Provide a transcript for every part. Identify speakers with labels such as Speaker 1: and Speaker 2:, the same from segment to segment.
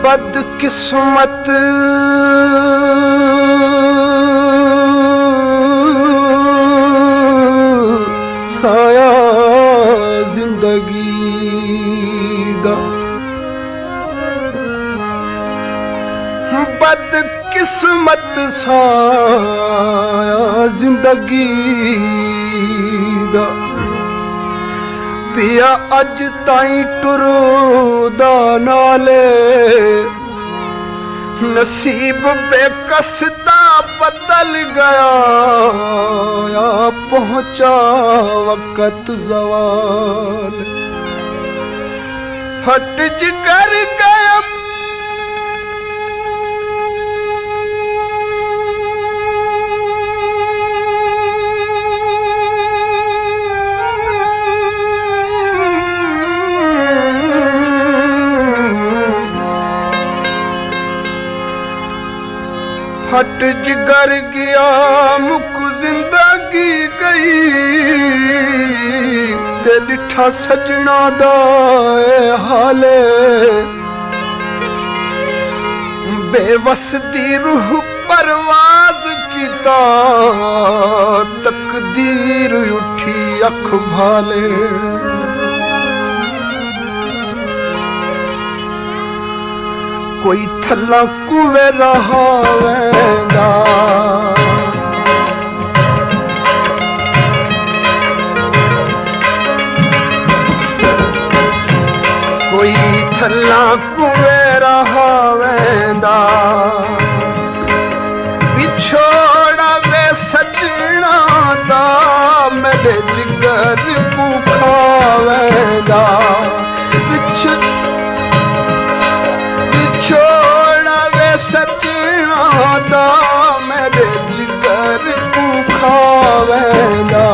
Speaker 1: बदकिस्मत साया जिंदगी दा, बदकिस्मत साया जिंदगी दा। पिया अज ताई टुरदा नाले, नसीब बेकसदा बदल गया, पहुंचा वक्त ज़वाल। फट जिगर गया फट जिगर गया मुक जिंदगी गई, ते लिठा सजना दा हाले। बेवस दी रूह परवाज कीता, तकदीर उठी अख भाले। कोई थल्ला कुवे रहा वेंदा, कोई थल्ला कुवे रहा वेंदा। पिछोड़ा वे सजना दा, मेरे जिगर को खावेंदा। छोड़ा वे सजना दा, मेरे जिगर को खावेंदा।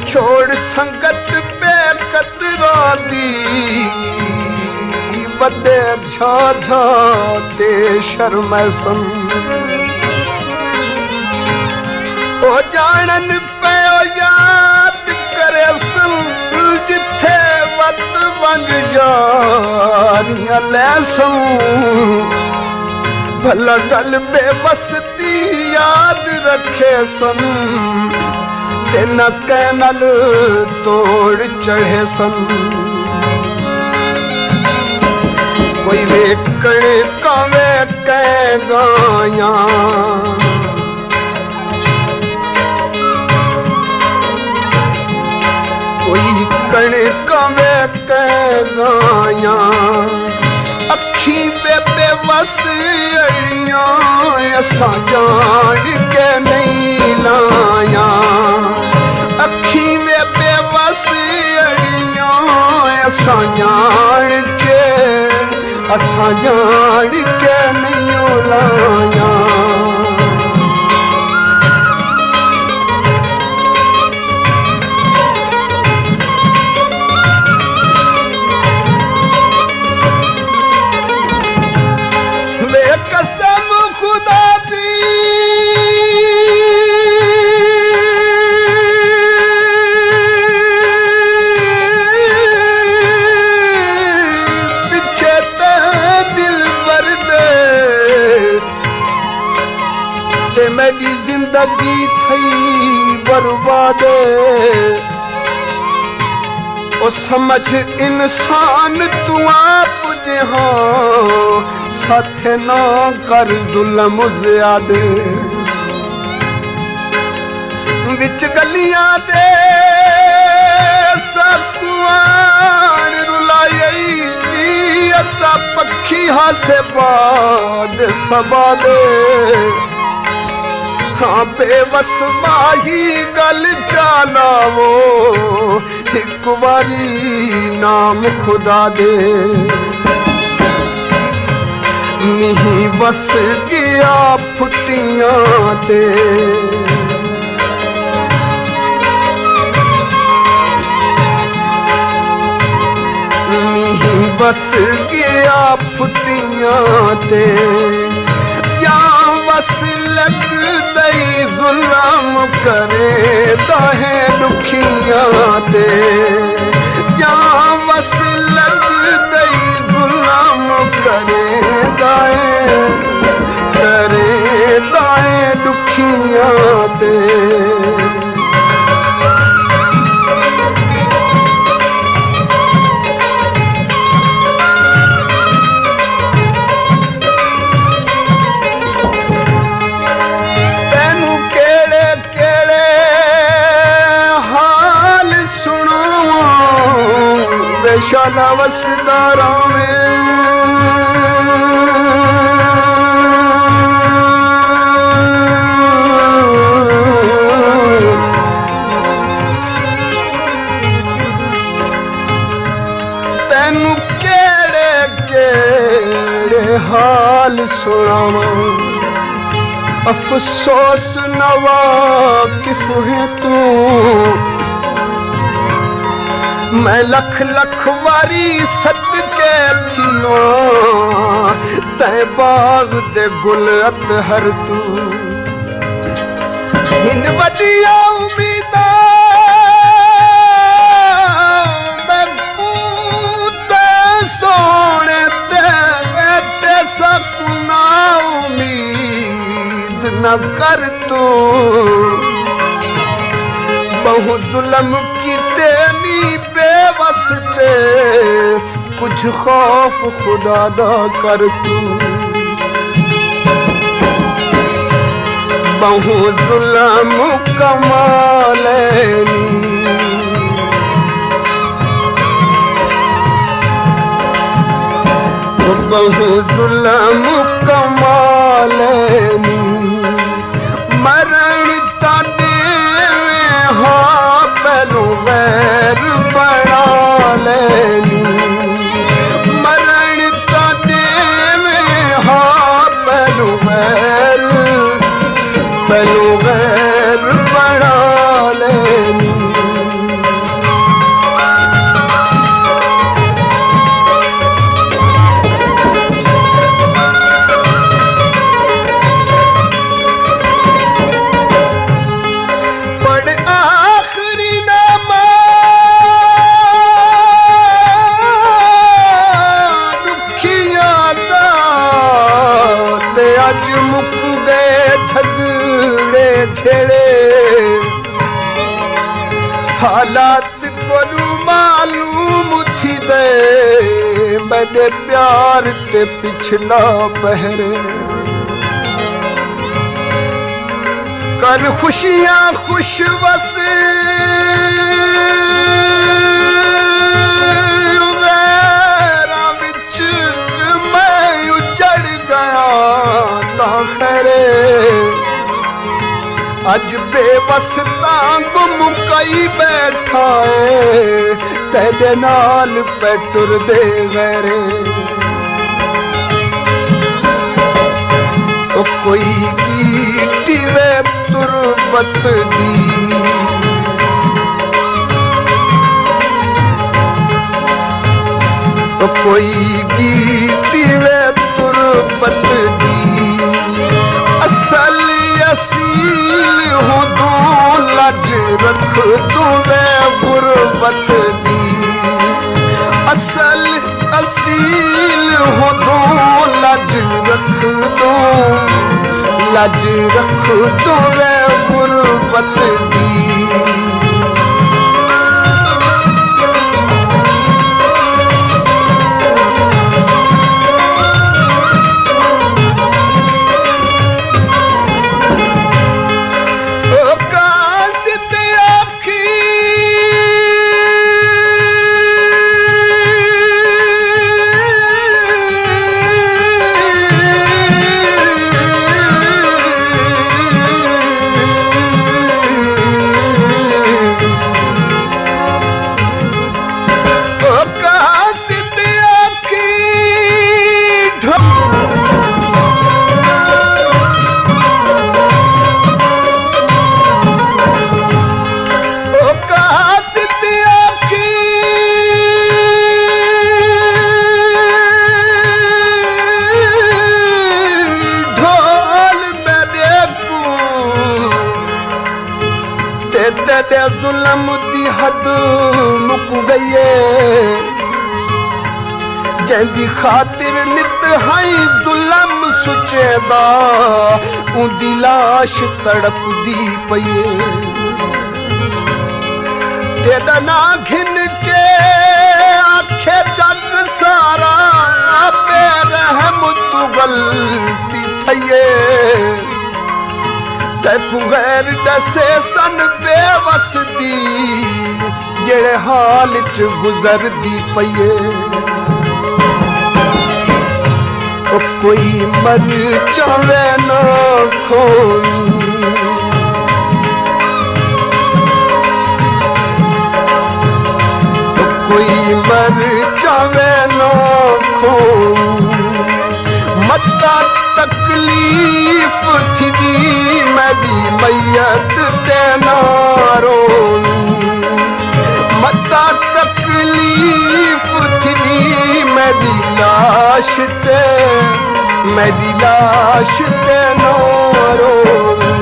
Speaker 1: छोड़ संगत बेकदरा दी, बदे झाझा ते शर्मैसन। ओ जानन पे ओ याद करे सन, जिथे वत वंज यारियां लैसन। भला गल बेबसती याद रखे सन, न कैनल तोड़ चढ़े सन। कोई वेकण कावे कै गाया, कोई कण कावे कै गाया। अखी बेबे बस अड़ियां, असा जान के नहीं लाया। अखी में बेबस अड़ियां, असा जान के नहीं लाया। वे कसम खुदा दी, मेरी जिंदगी थई बर्बाद। ओ समझ इंसान तू आप जहां, साथे ना कर जुल्म ज़्यादे। विच गलियां दे सकुआन रुलाई, असा पक्षी हासे बाद सबादे। हाँ बेवस माही गल चालावो एक बारी नाम खुदा दे मीही बस गया फुटियां ते मीही बस गया फुटियां ते या बस लग दई जुल्म करे दाहे दुखियां ते या बस लग दई जुल्म करे दाए दुखियां ते तैनू केड़े केड़े हाल सुनावां बेशाला वसदा रावे हाल सुनावां अफसोस नवा किफ है तू मैं लख लख वारी सदके थियो तै बाग दे गुल अतहर तू हिन वडिया उम्मीदा मैं कूते सोने सकुना उम्मीद न कर तू बहु जुल्म की तेनी बेवस ते कुछ खौफ खुदा दा कर तू बहु जुल्म कमालैनी बहु जुल्म कमालैनी मरण ताने हाँ पहलू वैर बना लैनी मरण ताने हाँ पहलू वैर बना लैनी हालात को मालूम थी दे मैंने प्यार ते पिछला पहरे कर खुशियां खुश बस बिच मैं उजड़ गया ता खरे अज बेबस गुम कई बैठा है तेरे नाल पे टुर दे गैरे तो कोई गीती वे तुरबत दी तो कोई गीती वे तुरबत दी असल असील हूँ तू लज रख तू वे गुरबत दी असल असील हूँ तू लज रख तू वे गुरबत दी तेरे जुल्म दी हद मुक गई जैंदी खातिर नित हाई जुल्म सुचेदा उंदी लाश तड़पदी पईए तेरा ना घिन के आखे जग सारा बेरहम तू गलती थईए तैकू गैर दसे सन बेवस दी जेड़े हाल च गुजरदी पईए कोई मर चावे ना खोई कोई मर चावे ना खोई मता तकलीफ थी मेरी मैयत ते ना रोई मता तकलीफ थी मेरी लाश ते ना रोई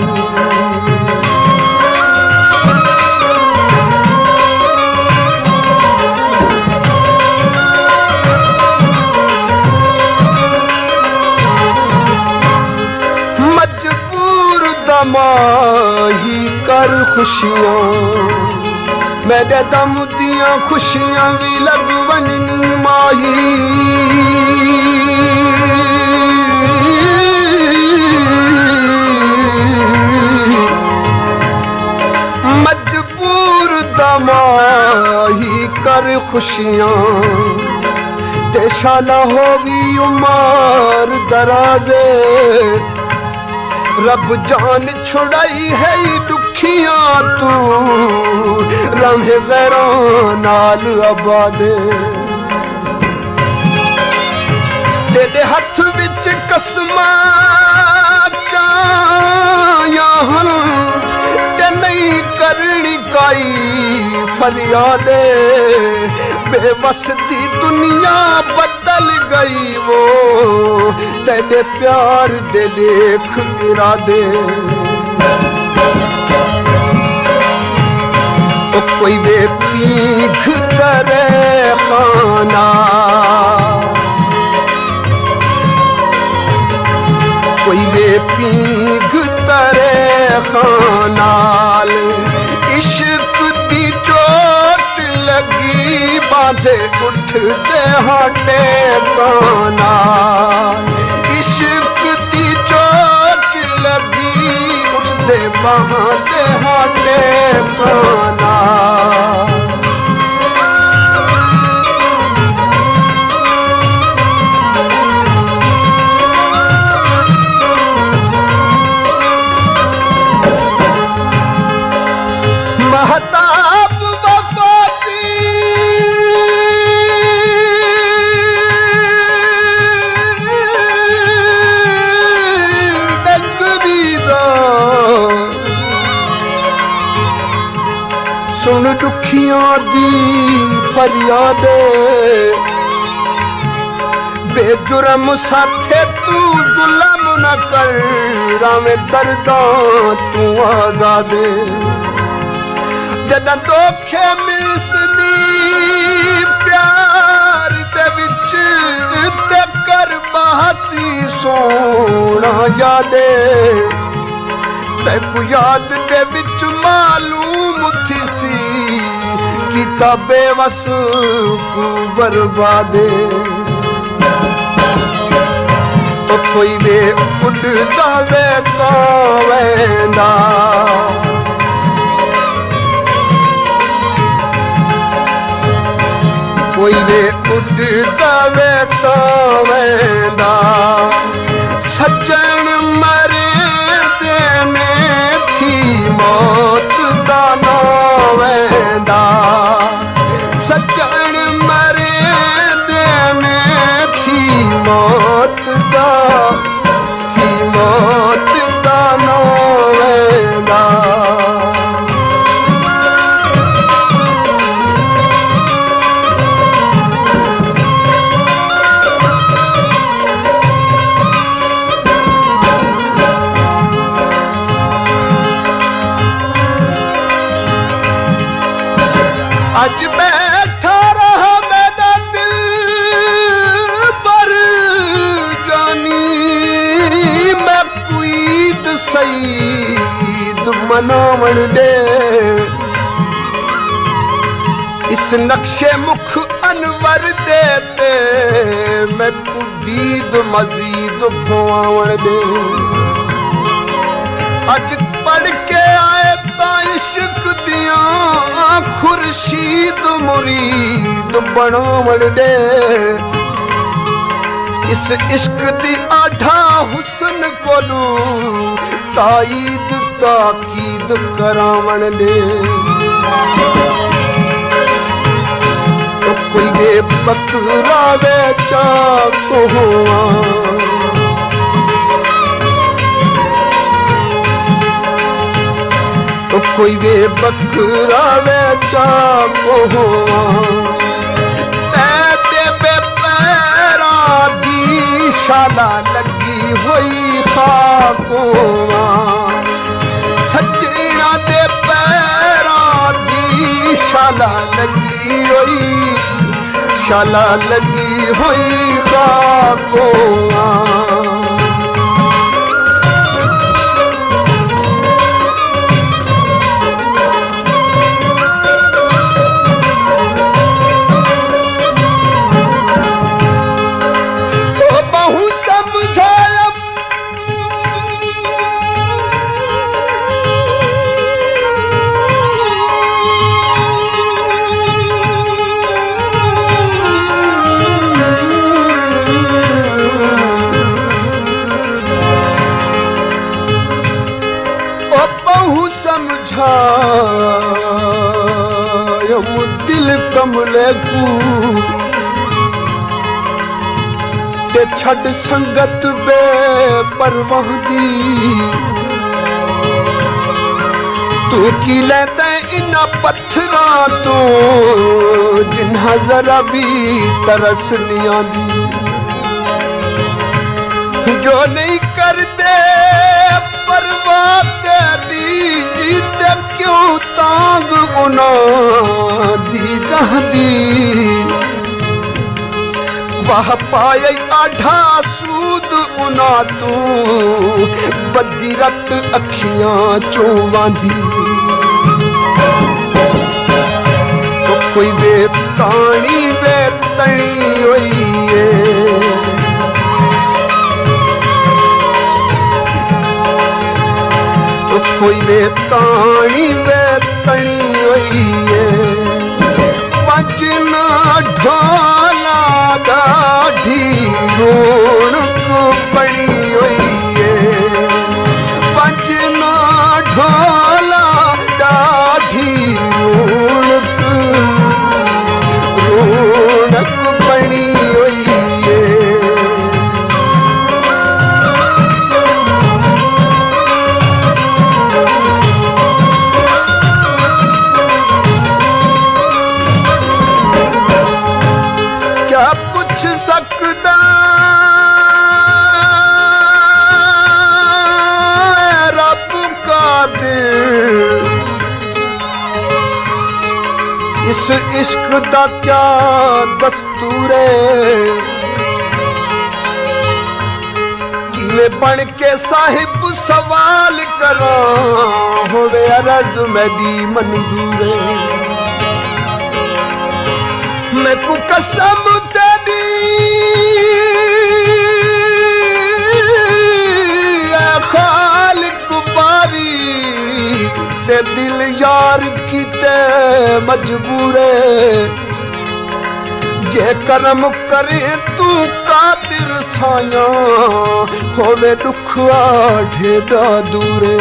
Speaker 1: माही कर खुशियां मेरे दम दियां खुशियां भी लगवनी माही मजबूर दमाही कर खुशियां ते शाला होवी उमर दराजे रब जान छुड़ाई है दुखिया तू रहे गैरों नाल आबादे तेरे हथ विच कसमा चाया ते नहीं करनी काई फरियादे बेबस दी दुनिया बदल गई वो तेरे प्यार दे देख इरादे ओ कोई वे पीघ करे खाना कोई वे पीघ तरे खानाल इश्क दी चोट लगी बांधे उठते हाटे कानाल इश्क दी चोट लगी उठते बांधे हाटे कानाल महताब वफाती डगरी दा सुन दुखियां दी फरियादे बेजुर्म साथे तू जुल्म न कर रावे दर्दा तू आजादे जदा धोखे मिसनी प्यार दे विच ते कर बहसी सोना यादे तैकू याद दे विच मालूम थी सी कीता बेवस को बर्बादे तो कोई वे उड़दा वे कावेंदा कोई वे उड़दा वे कावेंदा सज्जन मरे देने थी मौत दा ना वेंदा सज्जन मरे देने थी मौत दा ना वेंदा अज बैठा रहा मेरा दिल पर जानी मैं ईद सईद मनावण दे इस नक्शे मुख अनवर देते मैं दीद मजीद भवावण दे अज पढ़ के आए ता इश्क दिया खुर्शीद मुरीद बनावण दे इस इश्क दी आढ़ा हुस्न कोलू ताईद ताकीद करावण दे तो कोई वे बकरा वे चाको तो कोई वे बकरा वे चाको तेरे पे पैरा दी शाला लगी हुई खाको सजना दे पैरा दी शाला लगी हुई खाको दिल कमले को ते छड़ संगत बे परवाह दी तू की लेता इना पत्थरा तो जिन्हा जरा भी तरस नहीं आंदी जो नहीं करते परवाह तेरी ते क्यों तांग उना दी रहदी वाह पाए आढ़ा सूद उना तू बदी रत अखियां चो वांदी तो कोई वे ताणी वे तणी होई कोई वे ताणी वे तणी हुई पंजना ढोला गाढ़ी रोणक बनी हुई पंजना ढोला गाढ़ी रोणक बनी हुई सकदा रब का दिल इस इश्क दा क्या दस्तूर है किवें बन के साहिब सवाल करा होवे अर्ज मेरी मंजूर है मैं को कसम तेरी खालिक बारी ते दिल यार की ते मजबूर जे करम करे तू कातिर साया होवे दुख आढ़े दा दूरे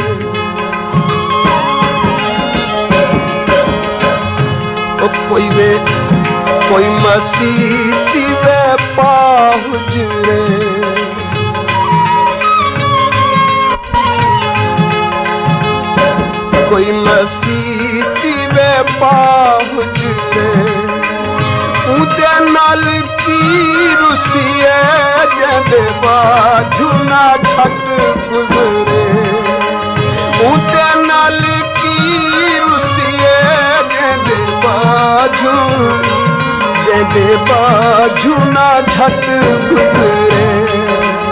Speaker 1: कोई मसीती वे पाहुजरे कोई मसीती वे पाहुजरे उदे नाल की रुसिए जदे बाजू ना छट गुजरे उदे नाल की रुसिए जदे दे बाजू ना झट गुजरे।